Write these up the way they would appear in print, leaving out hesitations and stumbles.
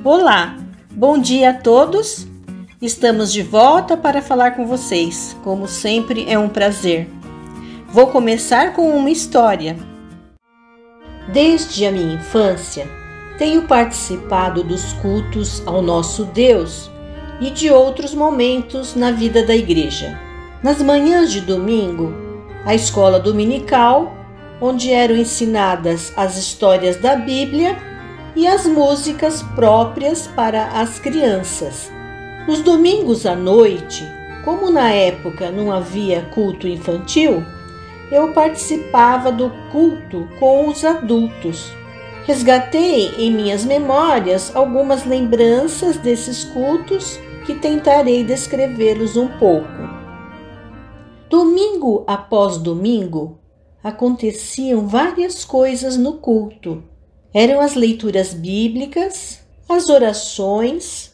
Olá, bom dia a todos. Estamos de volta para falar com vocês. Como sempre, é um prazer. Vou começar com uma história. Desde a minha infância, tenho participado dos cultos ao nosso Deus e de outros momentos na vida da igreja. Nas manhãs de domingo, a escola dominical, onde eram ensinadas as histórias da Bíblia e as músicas próprias para as crianças. Nos domingos à noite, como na época não havia culto infantil, eu participava do culto com os adultos. Resgatei em minhas memórias algumas lembranças desses cultos que tentarei descrevê-los um pouco. Domingo após domingo, aconteciam várias coisas no culto. Eram as leituras bíblicas, as orações,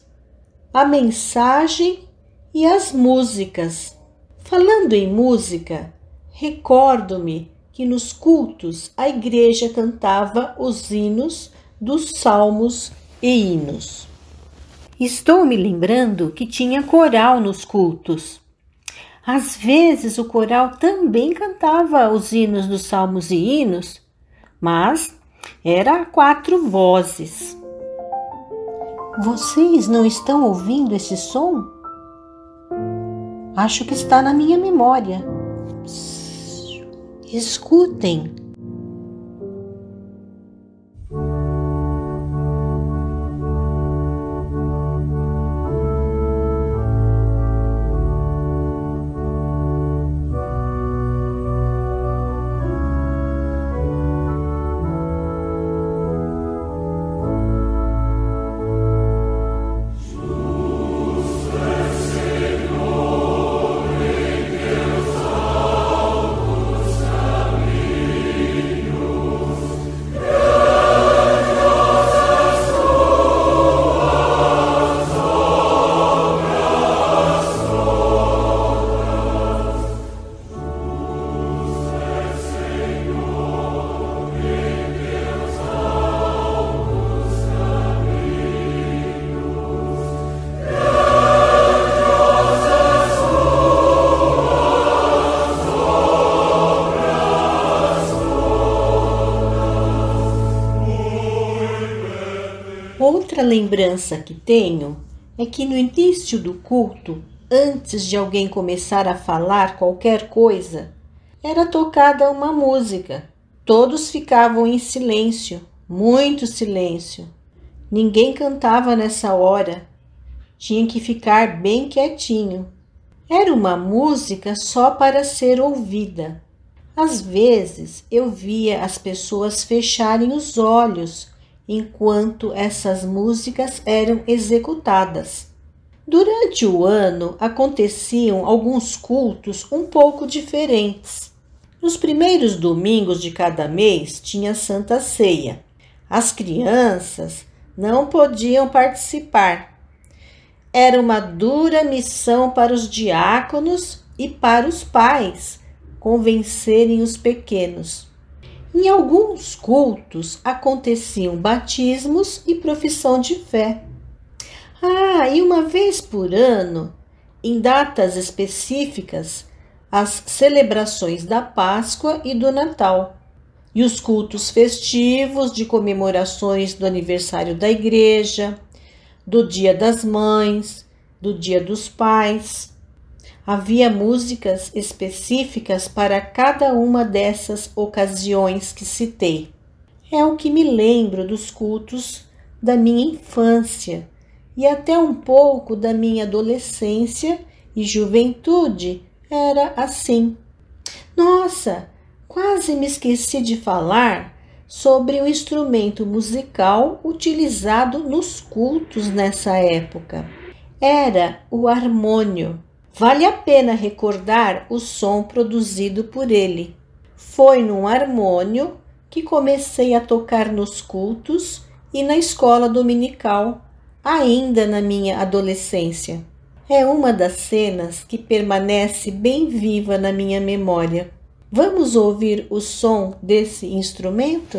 a mensagem e as músicas. Falando em música, recordo-me que nos cultos a igreja cantava os hinos dos salmos e hinos. Estou me lembrando que tinha coral nos cultos. Às vezes o coral também cantava os hinos dos salmos e hinos, mas era a 4 vozes. Vocês não estão ouvindo esse som? Acho que está na minha memória. Escutem. Outra lembrança que tenho é que no início do culto, antes de alguém começar a falar qualquer coisa, era tocada uma música. Todos ficavam em silêncio, muito silêncio. Ninguém cantava nessa hora. Tinha que ficar bem quietinho. Era uma música só para ser ouvida. Às vezes eu via as pessoas fecharem os olhos enquanto essas músicas eram executadas. Durante o ano aconteciam alguns cultos um pouco diferentes. Nos primeiros domingos de cada mês tinha Santa Ceia. As crianças não podiam participar. Era uma dura missão para os diáconos e para os pais convencerem os pequenos. Em alguns cultos aconteciam batismos e profissão de fé. E uma vez por ano, em datas específicas, as celebrações da Páscoa e do Natal, e os cultos festivos de comemorações do aniversário da igreja, do Dia das Mães, do Dia dos Pais. Havia músicas específicas para cada uma dessas ocasiões que citei. É o que me lembro dos cultos da minha infância e até um pouco da minha adolescência e juventude era assim. Nossa, quase me esqueci de falar sobre o instrumento musical utilizado nos cultos nessa época. Era o harmônio. Vale a pena recordar o som produzido por ele. Foi num harmônio que comecei a tocar nos cultos e na escola dominical, ainda na minha adolescência. É uma das cenas que permanece bem viva na minha memória. Vamos ouvir o som desse instrumento?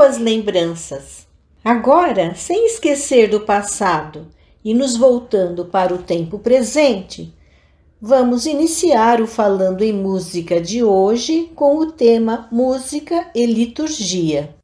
boas lembranças. Agora, sem esquecer do passado e nos voltando para o tempo presente, vamos iniciar o Falando em Música de hoje com o tema Música e Liturgia.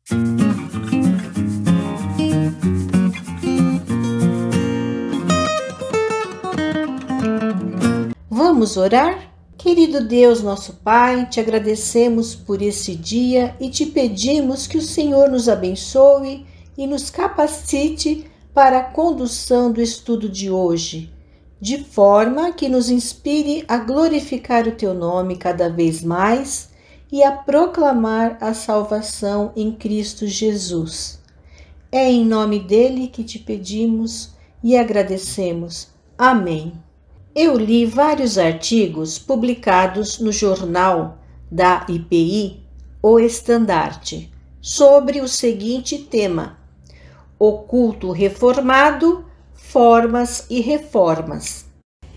Vamos orar? Querido Deus, nosso Pai, te agradecemos por esse dia e te pedimos que o Senhor nos abençoe e nos capacite para a condução do estudo de hoje, de forma que nos inspire a glorificar o teu nome cada vez mais e a proclamar a salvação em Cristo Jesus. É em nome dele que te pedimos e agradecemos. Amém. Eu li vários artigos publicados no jornal da IPI, O Estandarte, sobre o seguinte tema: o culto reformado, formas e reformas.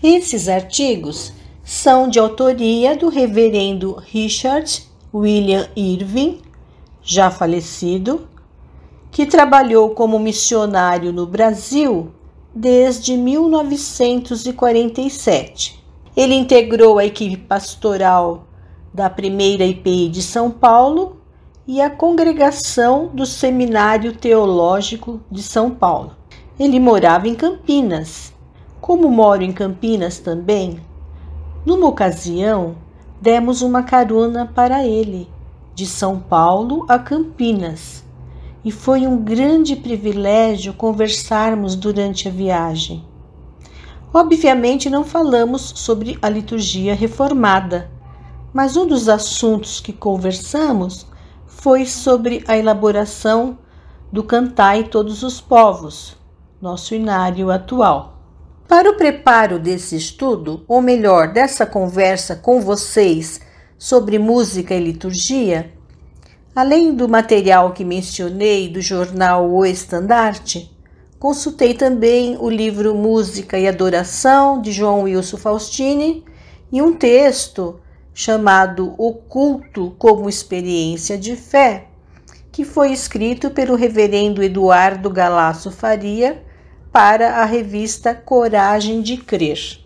Esses artigos são de autoria do reverendo Richard William Irving, já falecido, que trabalhou como missionário no Brasil desde 1947. Ele integrou a equipe pastoral da primeira IPI de São Paulo e a congregação do Seminário Teológico de São Paulo. Ele morava em Campinas. Como moro em Campinas também, numa ocasião demos uma carona para ele, de São Paulo a Campinas. E foi um grande privilégio conversarmos durante a viagem. Obviamente não falamos sobre a liturgia reformada, mas um dos assuntos que conversamos foi sobre a elaboração do Cantai Todos os Povos, nosso inário atual. Para o preparo desse estudo, ou melhor, dessa conversa com vocês sobre música e liturgia, além do material que mencionei do jornal O Estandarte, consultei também o livro Música e Adoração, de João Wilson Faustini, e um texto chamado O Culto como Experiência de Fé, que foi escrito pelo reverendo Eduardo Galasso Faria para a revista Coragem de Crer.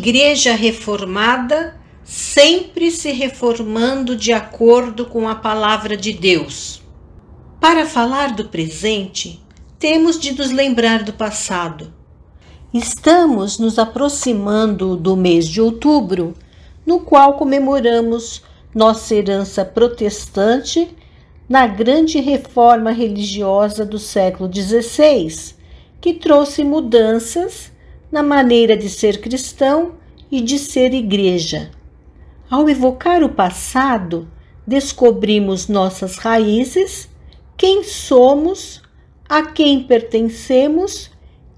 Igreja reformada, sempre se reformando de acordo com a palavra de Deus. Para falar do presente, temos de nos lembrar do passado. Estamos nos aproximando do mês de outubro, no qual comemoramos nossa herança protestante na grande reforma religiosa do século XVI, que trouxe mudanças na maneira de ser cristão e de ser igreja. Ao evocar o passado, descobrimos nossas raízes, quem somos, a quem pertencemos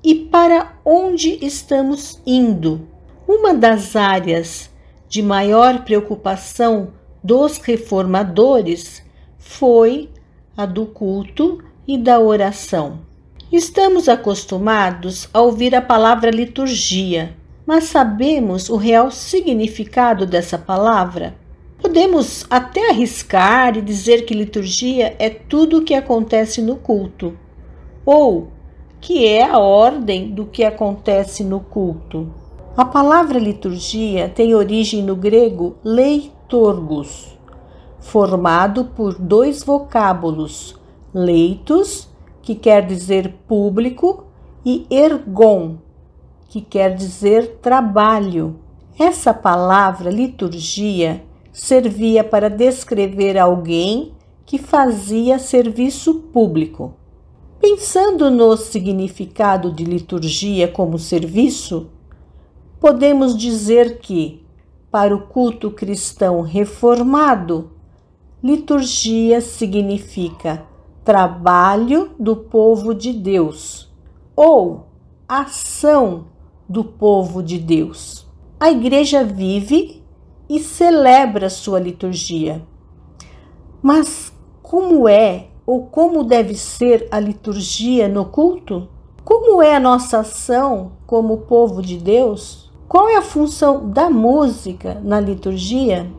e para onde estamos indo. Uma das áreas de maior preocupação dos reformadores foi a do culto e da oração. Estamos acostumados a ouvir a palavra liturgia, mas sabemos o real significado dessa palavra? Podemos até arriscar e dizer que liturgia é tudo o que acontece no culto, ou que é a ordem do que acontece no culto. A palavra liturgia tem origem no grego leitorgos, formado por dois vocábulos, leitos que quer dizer público, e ergon, que quer dizer trabalho. Essa palavra liturgia servia para descrever alguém que fazia serviço público. Pensando no significado de liturgia como serviço, podemos dizer que, para o culto cristão reformado, liturgia significa trabalho do povo de Deus ou ação do povo de Deus. A igreja vive e celebra sua liturgia. Mas como é ou como deve ser a liturgia no culto? Como é a nossa ação como povo de Deus? Qual é a função da música na liturgia?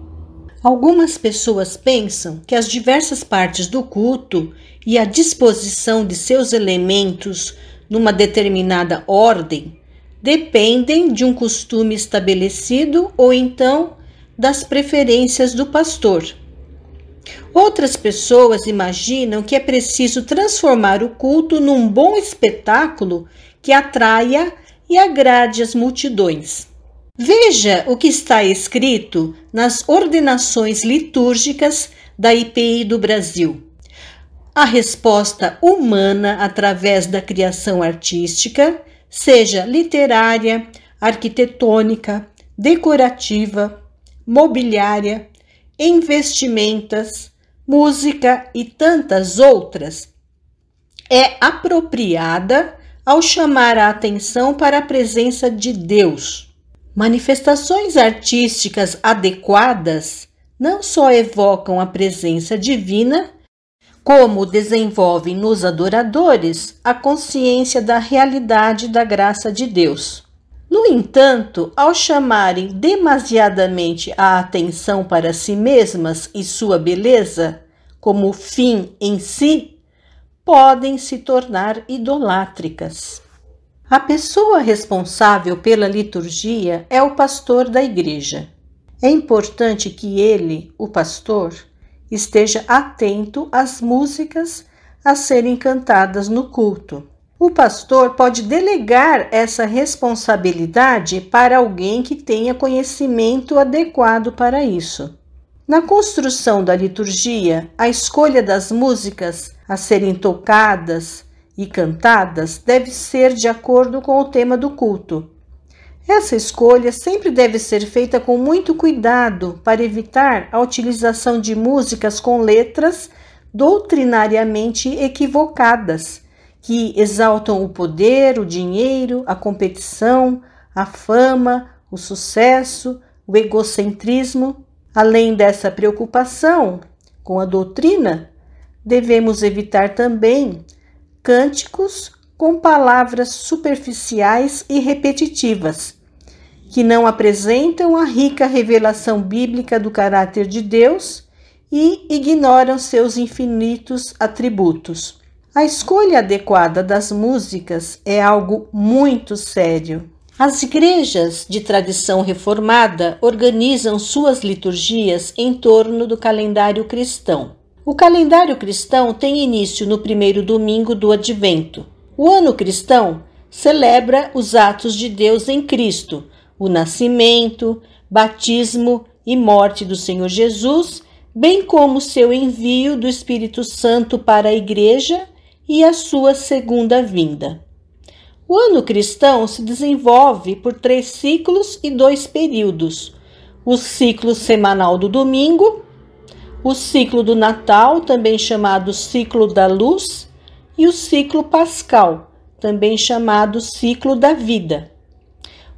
Algumas pessoas pensam que as diversas partes do culto e a disposição de seus elementos numa determinada ordem dependem de um costume estabelecido ou então das preferências do pastor. Outras pessoas imaginam que é preciso transformar o culto num bom espetáculo que atraia e agrade as multidões. Veja o que está escrito nas ordenações litúrgicas da IPI do Brasil. A resposta humana através da criação artística, seja literária, arquitetônica, decorativa, mobiliária, em vestimentas, música e tantas outras, é apropriada ao chamar a atenção para a presença de Deus. Manifestações artísticas adequadas não só evocam a presença divina, como desenvolvem nos adoradores a consciência da realidade da graça de Deus. No entanto, ao chamarem demasiadamente a atenção para si mesmas e sua beleza, como fim em si, podem se tornar idolátricas. A pessoa responsável pela liturgia é o pastor da igreja. É importante que ele, o pastor, esteja atento às músicas a serem cantadas no culto. O pastor pode delegar essa responsabilidade para alguém que tenha conhecimento adequado para isso. Na construção da liturgia, a escolha das músicas a serem tocadas e cantadas deve ser de acordo com o tema do culto. Essa escolha sempre deve ser feita com muito cuidado para evitar a utilização de músicas com letras doutrinariamente equivocadas, que exaltam o poder, o dinheiro, a competição, a fama, o sucesso, o egocentrismo. Além dessa preocupação com a doutrina, devemos evitar também cânticos com palavras superficiais e repetitivas, que não apresentam a rica revelação bíblica do caráter de Deus e ignoram seus infinitos atributos. A escolha adequada das músicas é algo muito sério. As igrejas de tradição reformada organizam suas liturgias em torno do calendário cristão. O calendário cristão tem início no primeiro domingo do Advento. O ano cristão celebra os atos de Deus em Cristo, o nascimento, batismo e morte do Senhor Jesus, bem como seu envio do Espírito Santo para a Igreja e a sua segunda vinda. O ano cristão se desenvolve por 3 ciclos e 2 períodos: o ciclo semanal do domingo, o ciclo do Natal, também chamado ciclo da luz, e o ciclo pascal, também chamado ciclo da vida.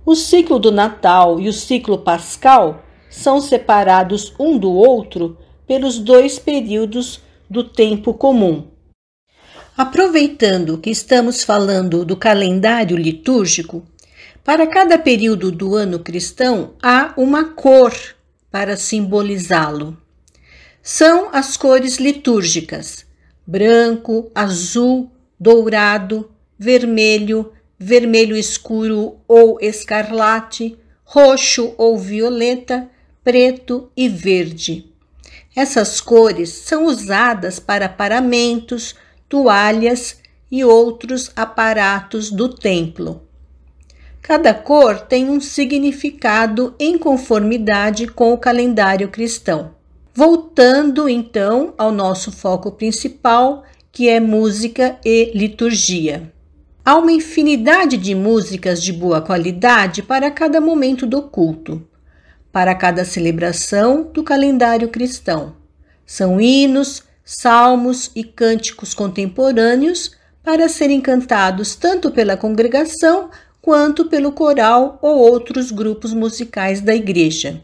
O ciclo do Natal e o ciclo pascal são separados um do outro pelos 2 períodos do tempo comum. Aproveitando que estamos falando do calendário litúrgico, para cada período do ano cristão há uma cor para simbolizá-lo. São as cores litúrgicas: branco, azul, dourado, vermelho, vermelho escuro ou escarlate, roxo ou violeta, preto e verde. Essas cores são usadas para paramentos, toalhas e outros aparatos do templo. Cada cor tem um significado em conformidade com o calendário cristão. Voltando então ao nosso foco principal, que é música e liturgia. Há uma infinidade de músicas de boa qualidade para cada momento do culto, para cada celebração do calendário cristão. São hinos, salmos e cânticos contemporâneos para serem cantados tanto pela congregação quanto pelo coral ou outros grupos musicais da igreja.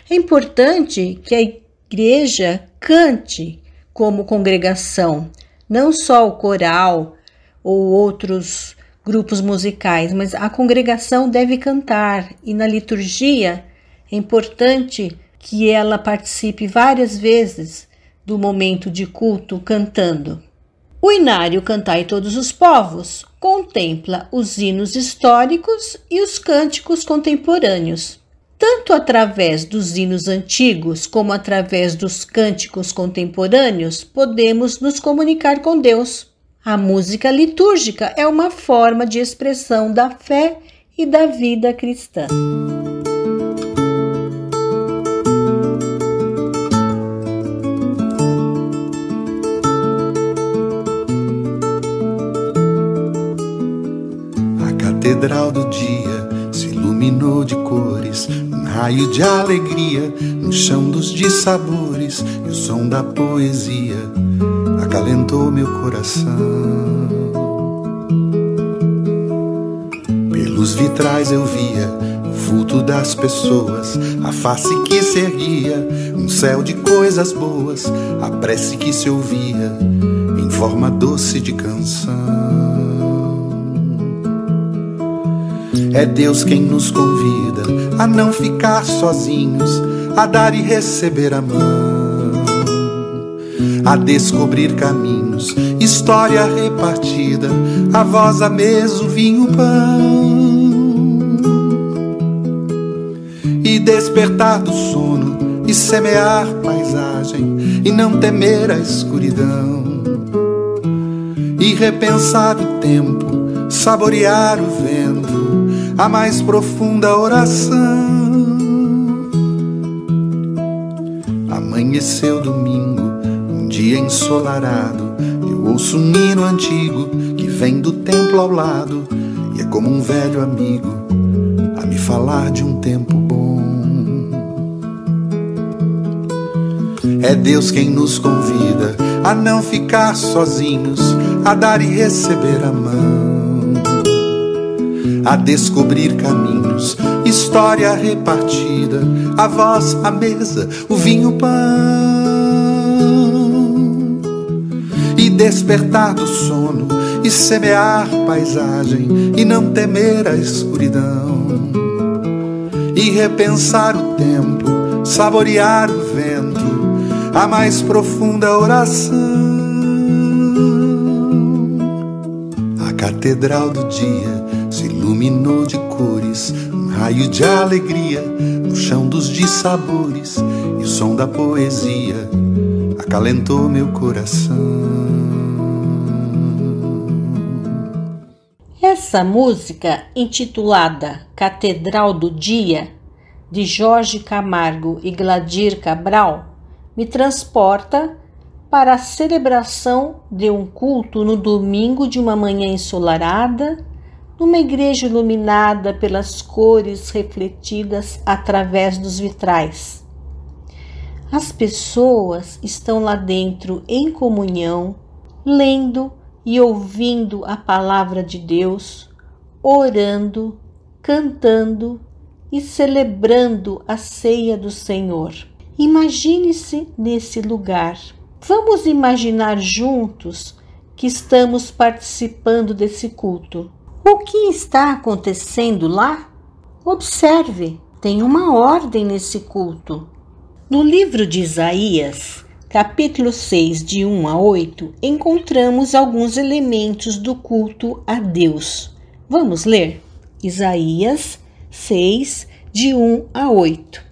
É importante que a igreja cante como congregação, não só o coral ou outros grupos musicais, mas a congregação deve cantar, e na liturgia é importante que ela participe várias vezes do momento de culto cantando. O inário Cantai Todos os Povos contempla os hinos históricos e os cânticos contemporâneos. Tanto através dos hinos antigos como através dos cânticos contemporâneos, podemos nos comunicar com Deus. A música litúrgica é uma forma de expressão da fé e da vida cristã. A catedral do dia se iluminou de cores, um raio de alegria no chão dos dissabores, e o som da poesia acalentou meu coração. Pelos vitrais eu via o vulto das pessoas, a face que se erguia, um céu de coisas boas, a prece que se ouvia em forma doce de canção. É Deus quem nos convida a não ficar sozinhos, a dar e receber a mão, a descobrir caminhos, história repartida, a voz, a mesa, o vinho, o pão, e despertar do sono e semear paisagem e não temer a escuridão, e repensar o tempo, saborear o vento, a mais profunda oração. Amanheceu domingo, um dia ensolarado, eu ouço um hino antigo que vem do templo ao lado, e é como um velho amigo a me falar de um tempo bom. É Deus quem nos convida a não ficar sozinhos, a dar e receber a mão, a descobrir caminhos, história repartida, a voz, a mesa, o vinho, o pão, e despertar do sono e semear paisagem e não temer a escuridão, e repensar o tempo, saborear o vento, a mais profunda oração. A catedral do dia se iluminou de cores, um raio de alegria no chão dos dissabores, e o som da poesia acalentou meu coração. Essa música, intitulada Catedral do Dia, de Jorge Camargo e Gladir Cabral, me transporta para a celebração de um culto no domingo de uma manhã ensolarada, numa igreja iluminada pelas cores refletidas através dos vitrais. As pessoas estão lá dentro em comunhão, lendo e ouvindo a palavra de Deus, orando, cantando e celebrando a ceia do Senhor. Imagine-se nesse lugar. Vamos imaginar juntos que estamos participando desse culto. O que está acontecendo lá? Observe, tem uma ordem nesse culto. No livro de Isaías, capítulo 6, de 1 a 8, encontramos alguns elementos do culto a Deus. Vamos ler? Isaías 6, de 1 a 8.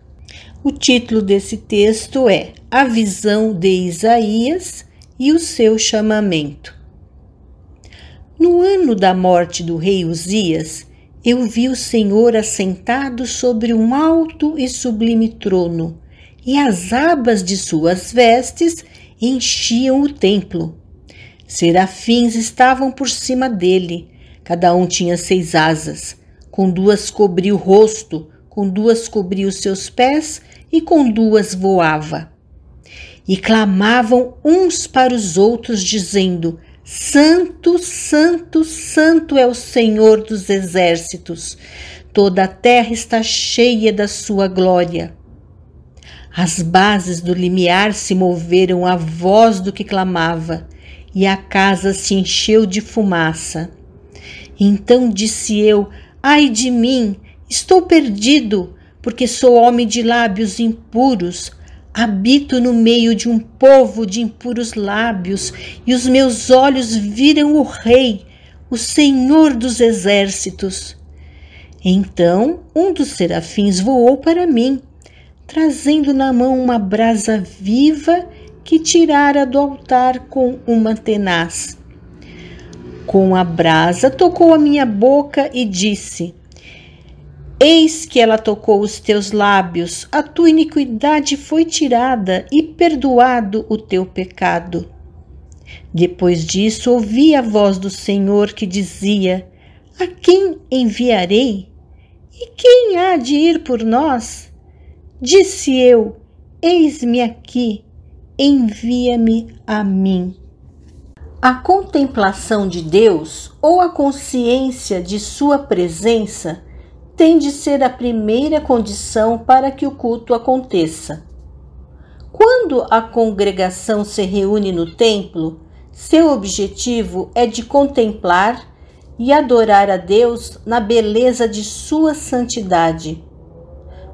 O título desse texto é A Visão de Isaías e o seu chamamento. No ano da morte do rei Uzias, eu vi o Senhor assentado sobre um alto e sublime trono, e as abas de suas vestes enchiam o templo. Serafins estavam por cima dele, cada um tinha 6 asas, com 2 cobria o rosto, com 2 cobria os seus pés e com 2 voava. E clamavam uns para os outros, dizendo: Santo, Santo, Santo é o Senhor dos exércitos. Toda a terra está cheia da sua glória. As bases do limiar se moveram à voz do que clamava, e a casa se encheu de fumaça. Então disse eu: Ai de mim, estou perdido, porque sou homem de lábios impuros. Habito no meio de um povo de impuros lábios, e os meus olhos viram o Rei, o Senhor dos exércitos. Então um dos serafins voou para mim, trazendo na mão uma brasa viva que tirara do altar com uma tenaz. Com a brasa tocou a minha boca e disse: Eis que ela tocou os teus lábios, a tua iniquidade foi tirada e perdoado o teu pecado. Depois disso ouvi a voz do Senhor que dizia: A quem enviarei? E quem há de ir por nós? Disse eu: Eis-me aqui, envia-me a mim. A contemplação de Deus ou a consciência de sua presença tem de ser a primeira condição para que o culto aconteça. Quando a congregação se reúne no templo, seu objetivo é de contemplar e adorar a Deus na beleza de sua santidade.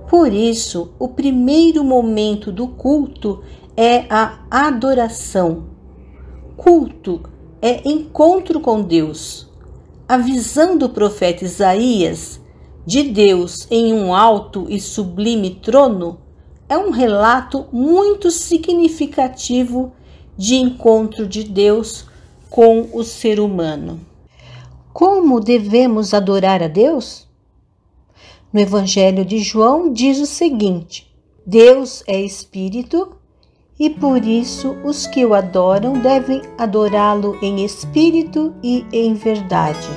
Por isso, o primeiro momento do culto é a adoração. Culto é encontro com Deus. A visão do profeta Isaías de Deus em um alto e sublime trono é um relato muito significativo de encontro de Deus com o ser humano. Como devemos adorar a Deus? No Evangelho de João diz o seguinte: Deus é espírito e por isso os que o adoram devem adorá-lo em espírito e em verdade.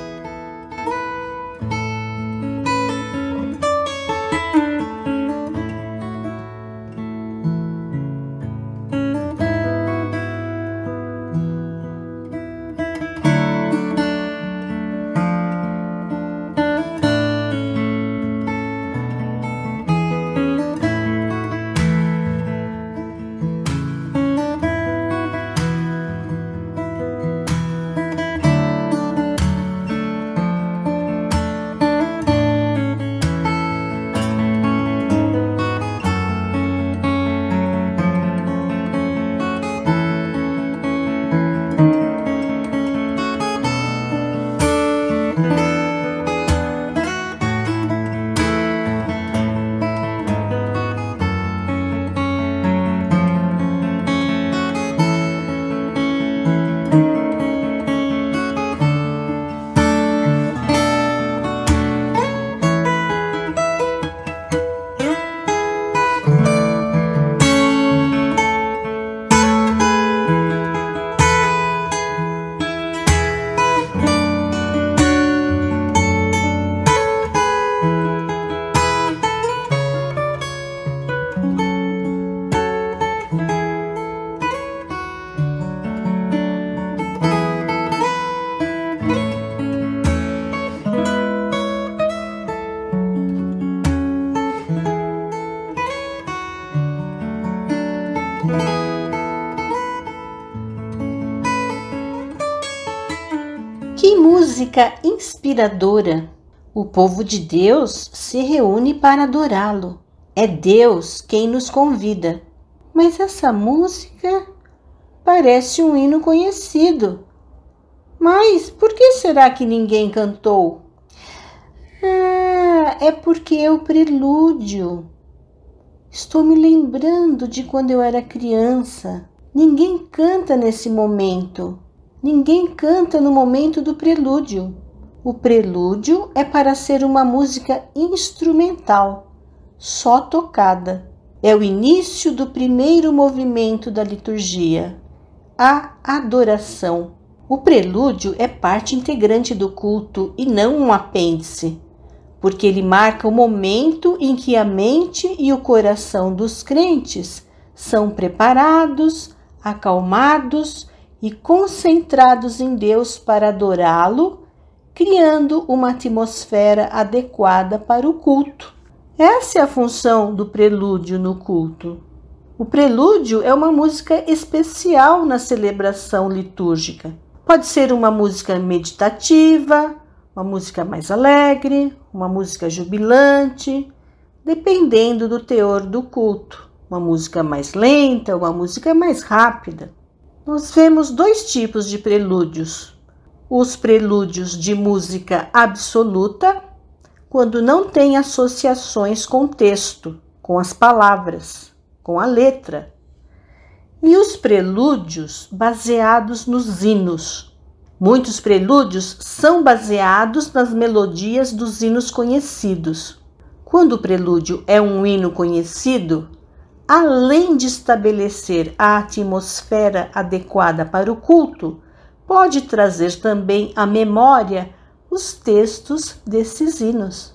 Que música inspiradora! O povo de Deus se reúne para adorá-lo. É Deus quem nos convida. Mas essa música parece um hino conhecido. Mas por que será que ninguém cantou? É porque é o prelúdio. Estou me lembrando de quando eu era criança. Ninguém canta nesse momento. ninguém canta no momento do prelúdio. O prelúdio é para ser uma música instrumental, só tocada. É o início do primeiro movimento da liturgia, a adoração. O prelúdio é parte integrante do culto e não um apêndice, porque ele marca o momento em que a mente e o coração dos crentes são preparados, acalmados e concentrados em Deus para adorá-lo, criando uma atmosfera adequada para o culto. Essa é a função do prelúdio no culto. O prelúdio é uma música especial na celebração litúrgica. Pode ser uma música meditativa, uma música mais alegre, uma música jubilante, dependendo do teor do culto. Uma música mais lenta, uma música mais rápida. Nós vemos dois tipos de prelúdios. Os prelúdios de música absoluta, quando não tem associações com o texto, com as palavras, com a letra. E os prelúdios baseados nos hinos. Muitos prelúdios são baseados nas melodias dos hinos conhecidos. Quando o prelúdio é um hino conhecido, além de estabelecer a atmosfera adequada para o culto, pode trazer também à memória os textos desses hinos.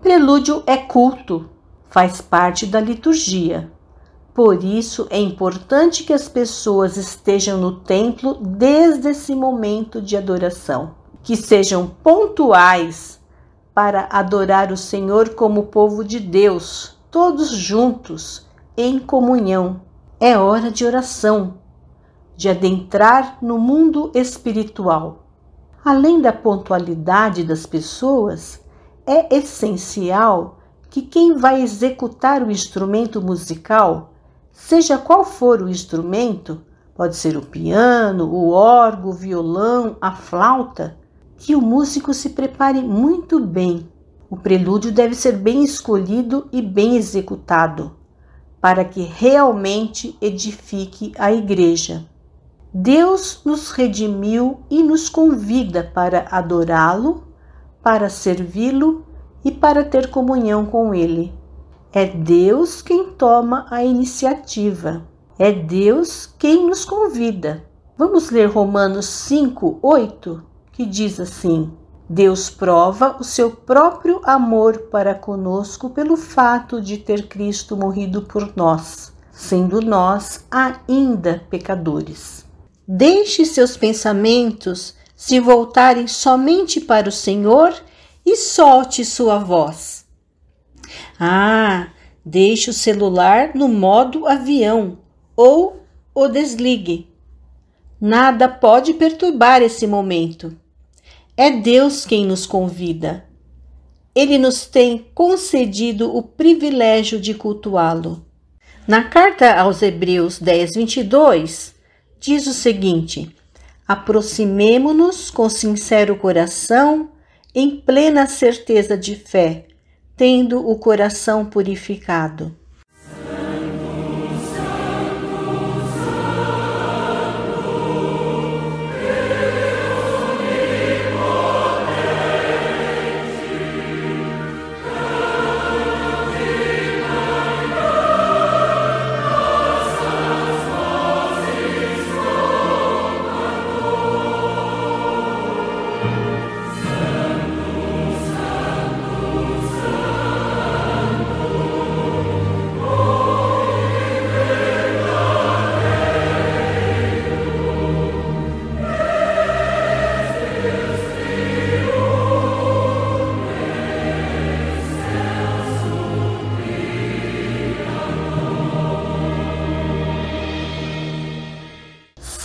Prelúdio é culto, faz parte da liturgia. Por isso é importante que as pessoas estejam no templo desde esse momento de adoração, que sejam pontuais para adorar o Senhor como povo de Deus, todos juntos, em comunhão. É hora de oração, de adentrar no mundo espiritual. Além da pontualidade das pessoas, é essencial que quem vai executar o instrumento musical, seja qual for o instrumento, pode ser o piano, o órgão, o violão, a flauta, que o músico se prepare muito bem. O prelúdio deve ser bem escolhido e bem executado, para que realmente edifique a igreja. Deus nos redimiu e nos convida para adorá-lo, para servi-lo e para ter comunhão com ele. É Deus quem toma a iniciativa. É Deus quem nos convida. Vamos ler Romanos 5:8, que diz assim: Deus prova o seu próprio amor para conosco pelo fato de ter Cristo morrido por nós, sendo nós ainda pecadores. Deixe seus pensamentos se voltarem somente para o Senhor e solte sua voz. Deixe o celular no modo avião ou o desligue. Nada pode perturbar esse momento. É Deus quem nos convida. Ele nos tem concedido o privilégio de cultuá-lo. Na carta aos Hebreus 10:22, diz o seguinte: aproximemo-nos com sincero coração, em plena certeza de fé, tendo o coração purificado.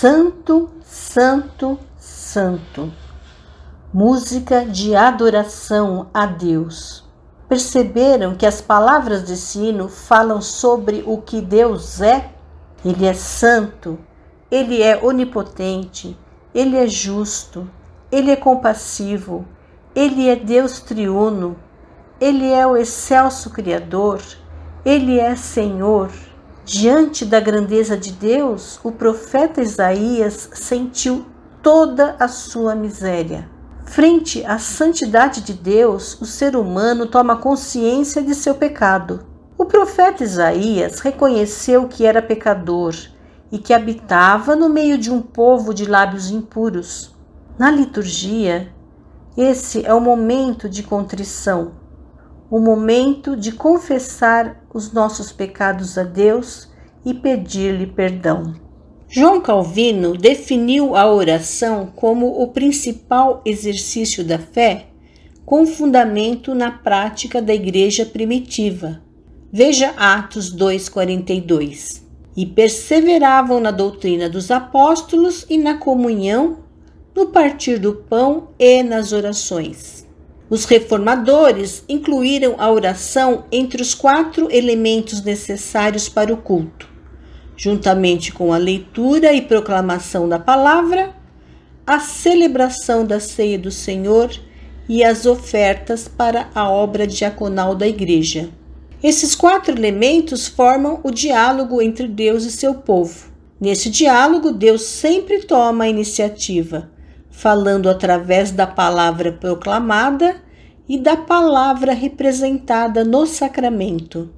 Santo, Santo, Santo. Música de adoração a Deus. Perceberam que as palavras desse hino falam sobre o que Deus é? Ele é santo, ele é onipotente, ele é justo, ele é compassivo, ele é Deus triuno, ele é o excelso Criador, ele é Senhor. Diante da grandeza de Deus, o profeta Isaías sentiu toda a sua miséria. Frente à santidade de Deus, o ser humano toma consciência de seu pecado. O profeta Isaías reconheceu que era pecador e que habitava no meio de um povo de lábios impuros. Na liturgia, esse é o momento de contrição, o momento de confessar os nossos pecados a Deus e pedir-lhe perdão. João Calvino definiu a oração como o principal exercício da fé, com fundamento na prática da igreja primitiva. Veja Atos 2,42. E perseveravam na doutrina dos apóstolos e na comunhão, no partir do pão e nas orações. Os reformadores incluíram a oração entre os 4 elementos necessários para o culto, juntamente com a leitura e proclamação da palavra, a celebração da ceia do Senhor e as ofertas para a obra diaconal da igreja. Esses 4 elementos formam o diálogo entre Deus e seu povo. Nesse diálogo, Deus sempre toma a iniciativa, falando através da palavra proclamada e da palavra representada no sacramento.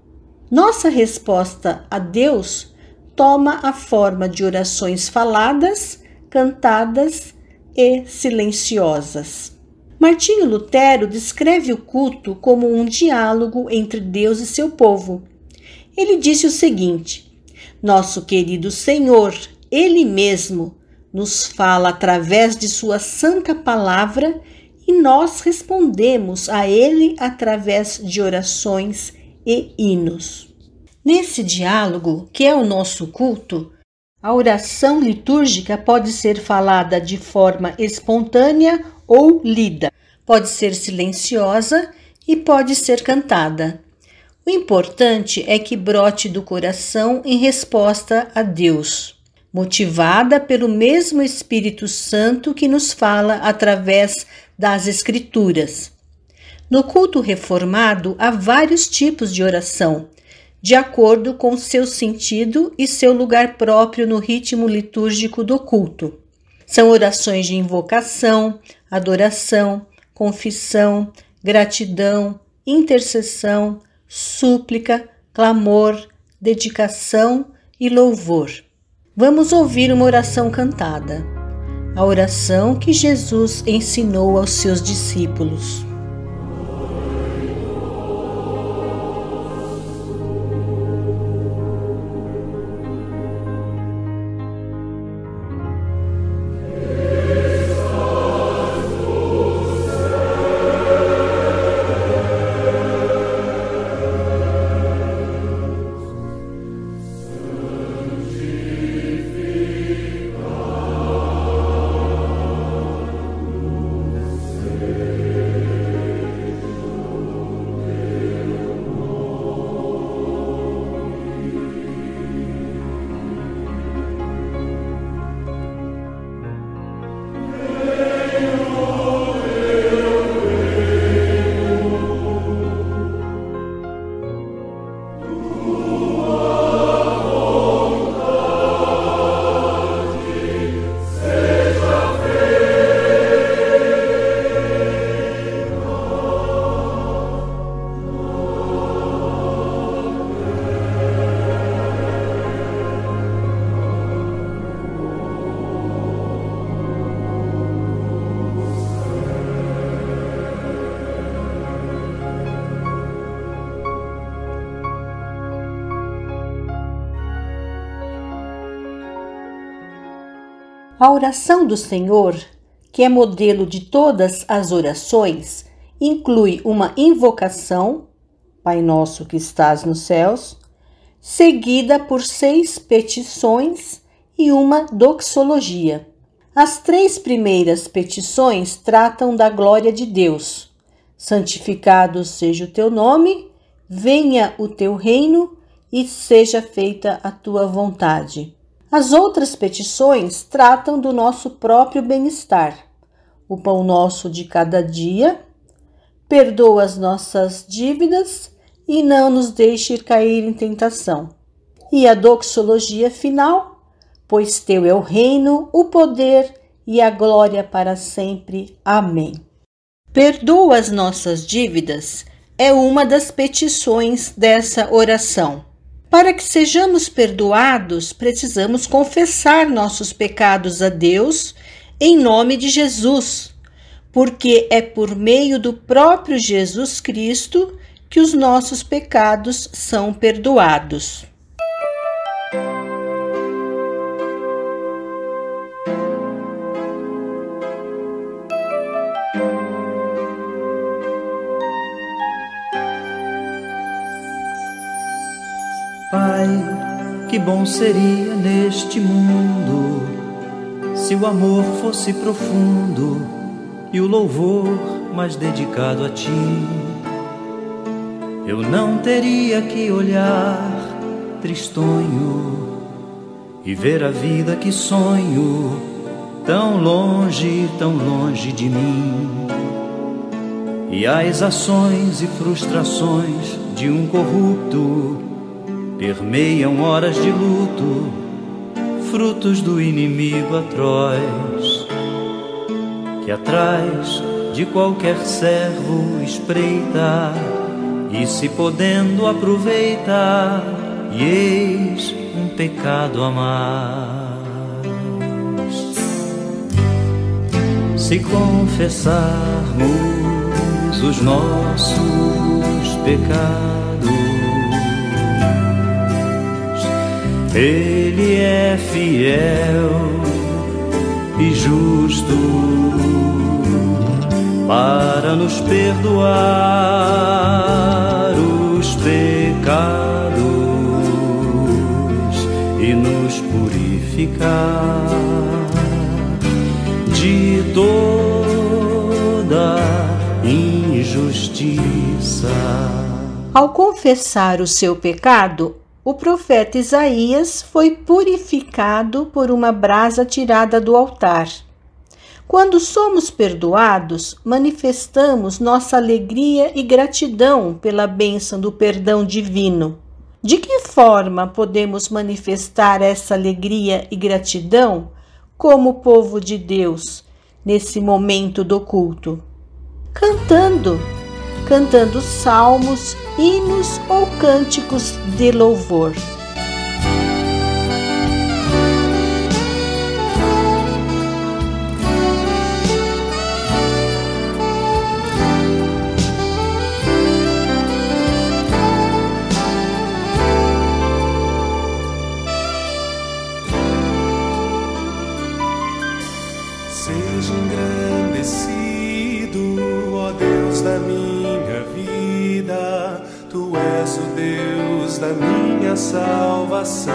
Nossa resposta a Deus toma a forma de orações faladas, cantadas e silenciosas. Martinho Lutero descreve o culto como um diálogo entre Deus e seu povo. Ele disse o seguinte: nosso querido Senhor, Ele mesmo, nos fala através de sua santa palavra e nós respondemos a Ele através de orações e hinos. Nesse diálogo, que é o nosso culto, a oração litúrgica pode ser falada de forma espontânea ou lida, pode ser silenciosa e pode ser cantada. O importante é que brote do coração em resposta a Deus, motivada pelo mesmo Espírito Santo que nos fala através das Escrituras. No culto reformado, há vários tipos de oração, de acordo com seu sentido e seu lugar próprio no ritmo litúrgico do culto. São orações de invocação, adoração, confissão, gratidão, intercessão, súplica, clamor, dedicação e louvor. Vamos ouvir uma oração cantada, a oração que Jesus ensinou aos seus discípulos. A oração do Senhor, que é modelo de todas as orações, inclui uma invocação, Pai Nosso que estás nos céus, seguida por 6 petições e uma doxologia. As 3 primeiras petições tratam da glória de Deus. Santificado seja o teu nome, venha o teu reino e seja feita a tua vontade. As outras petições tratam do nosso próprio bem-estar. O pão nosso de cada dia, perdoa as nossas dívidas e não nos deixe cair em tentação. E a doxologia final, pois teu é o reino, o poder e a glória para sempre. Amém. Perdoa as nossas dívidas é uma das petições dessa oração. Para que sejamos perdoados, precisamos confessar nossos pecados a Deus em nome de Jesus, porque é por meio do próprio Jesus Cristo que os nossos pecados são perdoados. Pai, que bom seria neste mundo se o amor fosse profundo e o louvor mais dedicado a Ti. Eu não teria que olhar tristonho e ver a vida que sonho tão longe de mim. E as ações e frustrações de um corrupto permeiam horas de luto, frutos do inimigo atroz, que atrás de qualquer servo espreita e, se podendo, aproveita, e eis um pecado a mais. Se confessarmos os nossos pecados, Ele é fiel e justo para nos perdoar os pecados e nos purificar de toda injustiça. Ao confessar o seu pecado, o profeta Isaías foi purificado por uma brasa tirada do altar. Quando somos perdoados, manifestamos nossa alegria e gratidão pela bênção do perdão divino. De que forma podemos manifestar essa alegria e gratidão como povo de Deus nesse momento do culto? Cantando salmos, hinos ou cânticos de louvor. Seja engrandecido, ó Deus da minha vida, Tu és o Deus da minha salvação.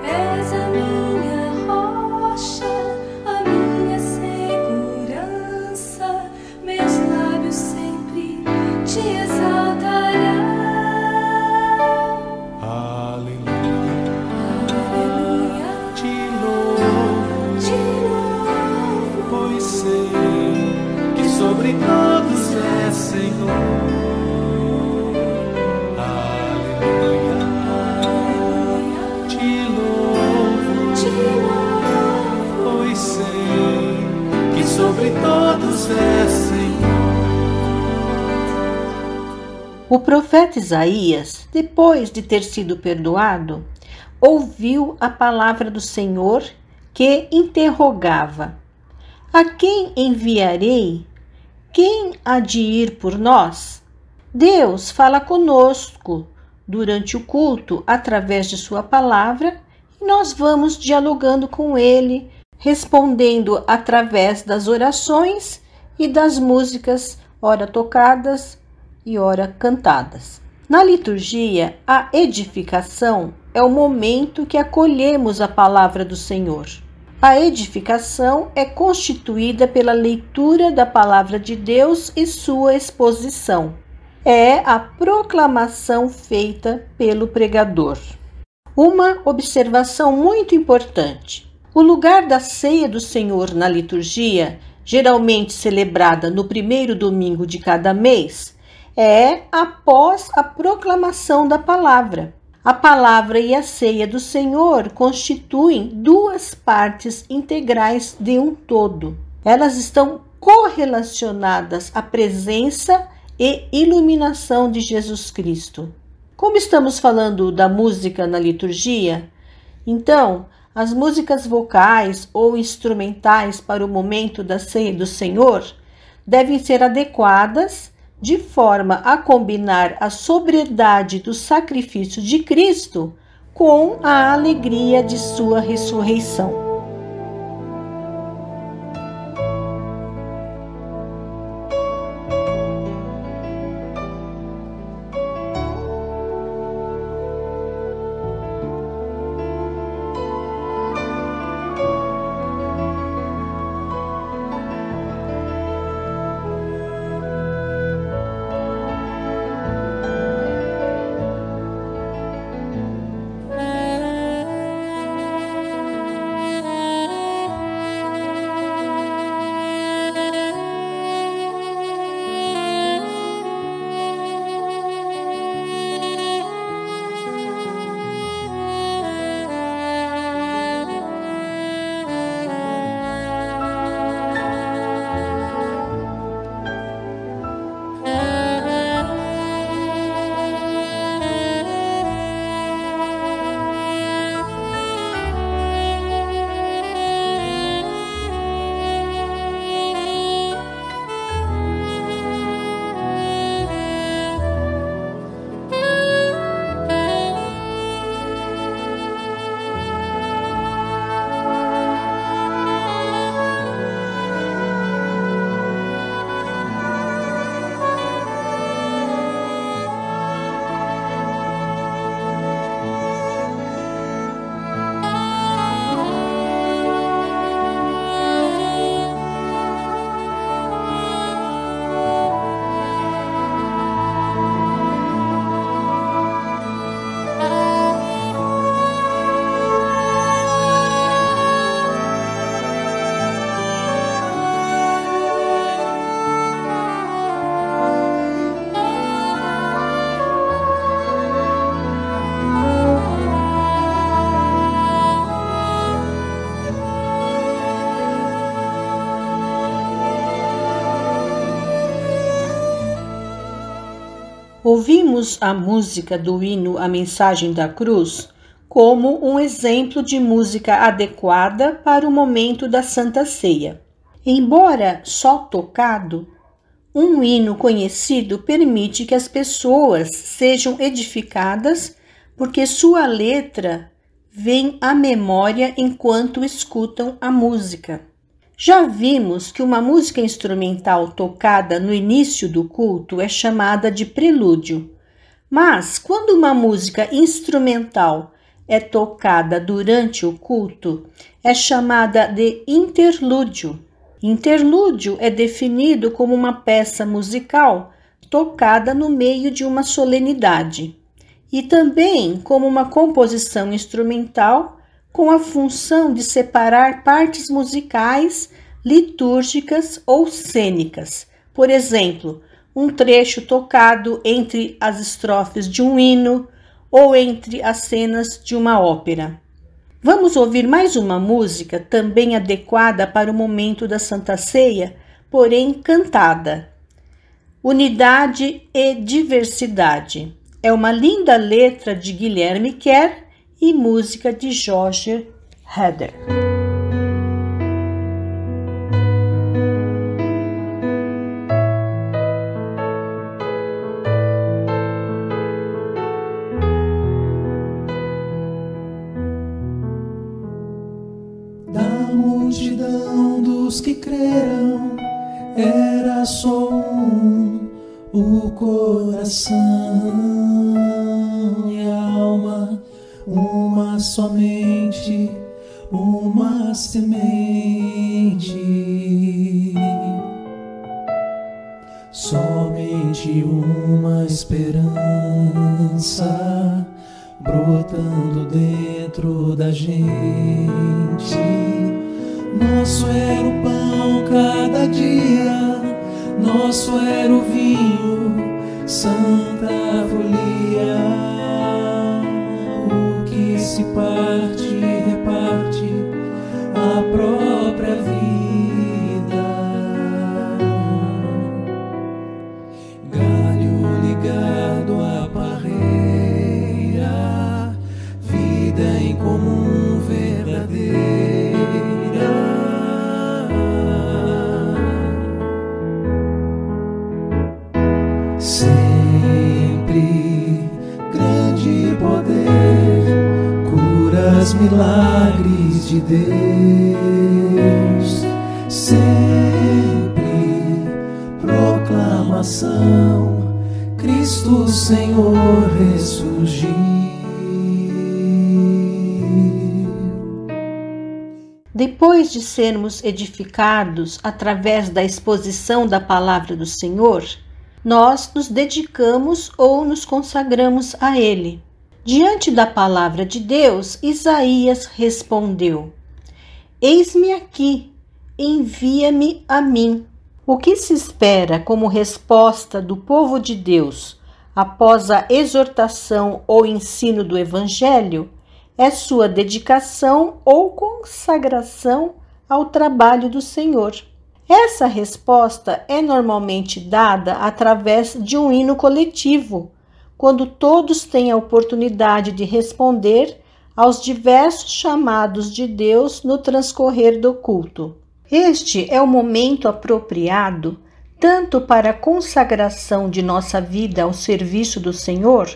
És a minha rocha, a minha segurança, meus lábios sempre te exaltarão. Aleluia, Aleluia, te louvo, pois sei que sobre todos é Senhor. Aleluia, te louvo, pois sei que sobre todos é Senhor. O profeta Isaías, depois de ter sido perdoado, ouviu a palavra do Senhor que interrogava: a quem enviarei? Quem há de ir por nós? Deus fala conosco durante o culto através de sua palavra e nós vamos dialogando com Ele, respondendo através das orações e das músicas, ora tocadas e ora cantadas. Na liturgia, a edificação é o momento que acolhemos a palavra do Senhor. A edificação é constituída pela leitura da palavra de Deus e sua exposição. É a proclamação feita pelo pregador. Uma observação muito importante: o lugar da ceia do Senhor na liturgia, geralmente celebrada no primeiro domingo de cada mês, é após a proclamação da palavra. A palavra e a ceia do Senhor constituem duas partes integrais de um todo. Elas estão correlacionadas à presença e iluminação de Jesus Cristo. Como estamos falando da música na liturgia, então, as músicas vocais ou instrumentais para o momento da ceia do Senhor devem ser adequadas de forma a combinar a sobriedade do sacrifício de Cristo com a alegria de sua ressurreição. Ouvimos a música do hino A Mensagem da Cruz como um exemplo de música adequada para o momento da Santa Ceia. Embora só tocado, um hino conhecido permite que as pessoas sejam edificadas porque sua letra vem à memória enquanto escutam a música. Já vimos que uma música instrumental tocada no início do culto é chamada de prelúdio, mas quando uma música instrumental é tocada durante o culto, é chamada de interlúdio. Interlúdio é definido como uma peça musical tocada no meio de uma solenidade e também como uma composição instrumental com a função de separar partes musicais, litúrgicas ou cênicas. Por exemplo, um trecho tocado entre as estrofes de um hino ou entre as cenas de uma ópera. Vamos ouvir mais uma música também adequada para o momento da Santa Ceia, porém cantada. Unidade e Diversidade. É uma linda letra de Guilherme Kerr e música de Roger Heder. Da multidão dos que creram, era só o coração e a alma, uma somente, uma semente, somente uma esperança brotando dentro da gente. Nosso era o pão cada dia, nosso era o vinho, santa folia. comum verdadeira. Sempre grande poder, curas, milagres de Deus. Sempre proclamação, Cristo Senhor ressurgiu. Depois de sermos edificados através da exposição da palavra do Senhor, nós nos dedicamos ou nos consagramos a Ele. Diante da palavra de Deus, Isaías respondeu: Eis-me aqui, envia-me a mim. O que se espera como resposta do povo de Deus após a exortação ou ensino do Evangelho é sua dedicação ou consagração ao trabalho do Senhor. Essa resposta é normalmente dada através de um hino coletivo, quando todos têm a oportunidade de responder aos diversos chamados de Deus no transcorrer do culto. Este é o momento apropriado tanto para a consagração de nossa vida ao serviço do Senhor,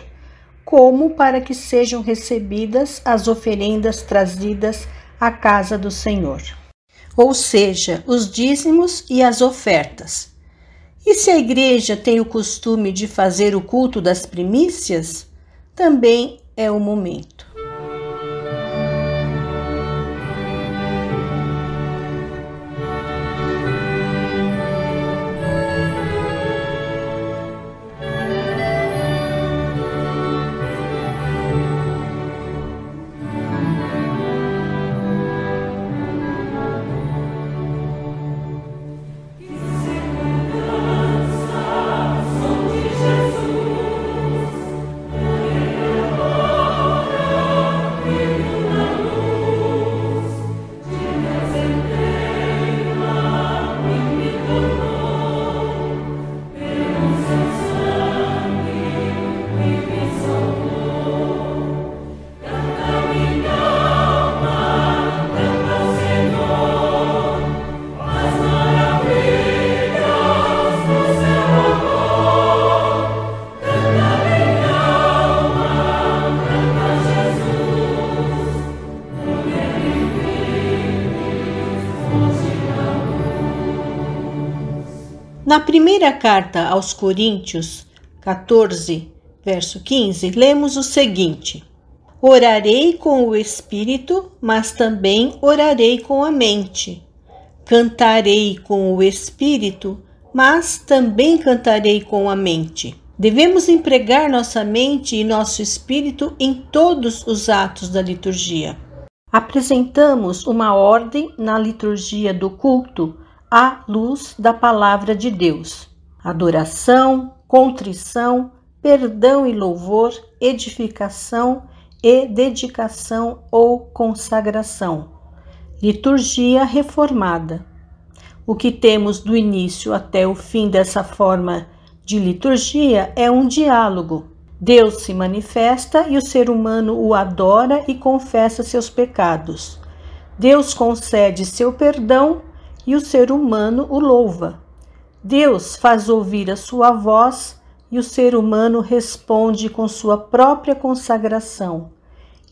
como para que sejam recebidas as oferendas trazidas à casa do Senhor, ou seja, os dízimos e as ofertas. E se a igreja tem o costume de fazer o culto das primícias, também é o momento. Na primeira carta aos Coríntios, 14, verso 15, lemos o seguinte: Orarei com o espírito, mas também orarei com a mente. Cantarei com o espírito, mas também cantarei com a mente. Devemos empregar nossa mente e nosso espírito em todos os atos da liturgia. Apresentamos uma ordem na liturgia do culto à luz da palavra de Deus: adoração, contrição, perdão e louvor, edificação e dedicação ou consagração. Liturgia reformada. O que temos do início até o fim dessa forma de liturgia é um diálogo. Deus se manifesta e o ser humano o adora e confessa seus pecados. Deus concede seu perdão e o ser humano o louva. Deus faz ouvir a sua voz e o ser humano responde com sua própria consagração.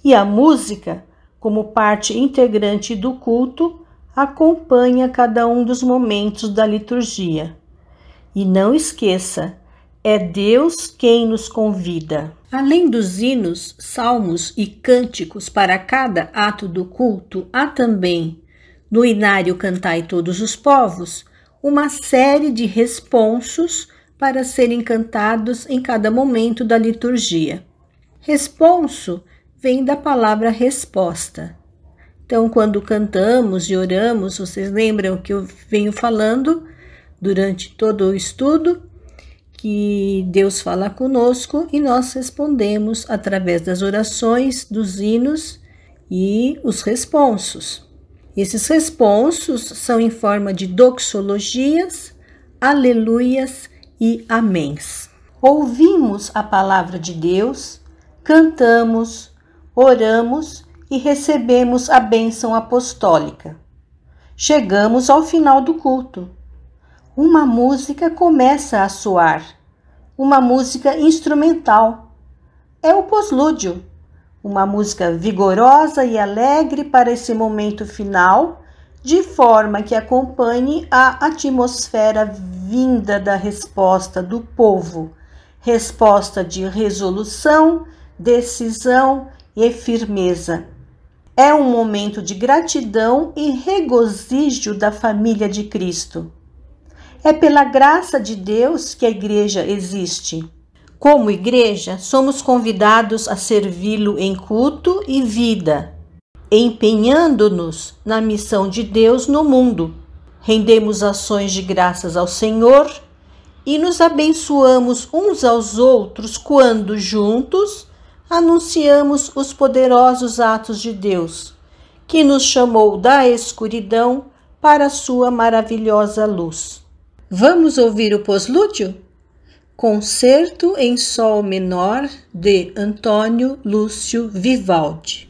E a música, como parte integrante do culto, acompanha cada um dos momentos da liturgia. E não esqueça, é Deus quem nos convida. Além dos hinos, salmos e cânticos para cada ato do culto, há também, no Inário Cantai Todos os Povos, uma série de responsos para serem cantados em cada momento da liturgia. Responso vem da palavra resposta. Então, quando cantamos e oramos, vocês lembram que eu venho falando durante todo o estudo, que Deus fala conosco e nós respondemos através das orações, dos hinos e os responsos. Esses responsos são em forma de doxologias, aleluias e améns. Ouvimos a palavra de Deus, cantamos, oramos e recebemos a bênção apostólica. Chegamos ao final do culto. Uma música começa a soar, uma música instrumental. É o poslúdio, uma música vigorosa e alegre para esse momento final, de forma que acompanhe a atmosfera vinda da resposta do povo, resposta de resolução, decisão e firmeza. É um momento de gratidão e regozijo da família de Cristo. É pela graça de Deus que a igreja existe. Como igreja, somos convidados a servi-lo em culto e vida, empenhando-nos na missão de Deus no mundo. Rendemos ações de graças ao Senhor e nos abençoamos uns aos outros quando, juntos, anunciamos os poderosos atos de Deus, que nos chamou da escuridão para a sua maravilhosa luz. Vamos ouvir o poslúdio? Concerto em Sol menor de Antônio Lúcio Vivaldi.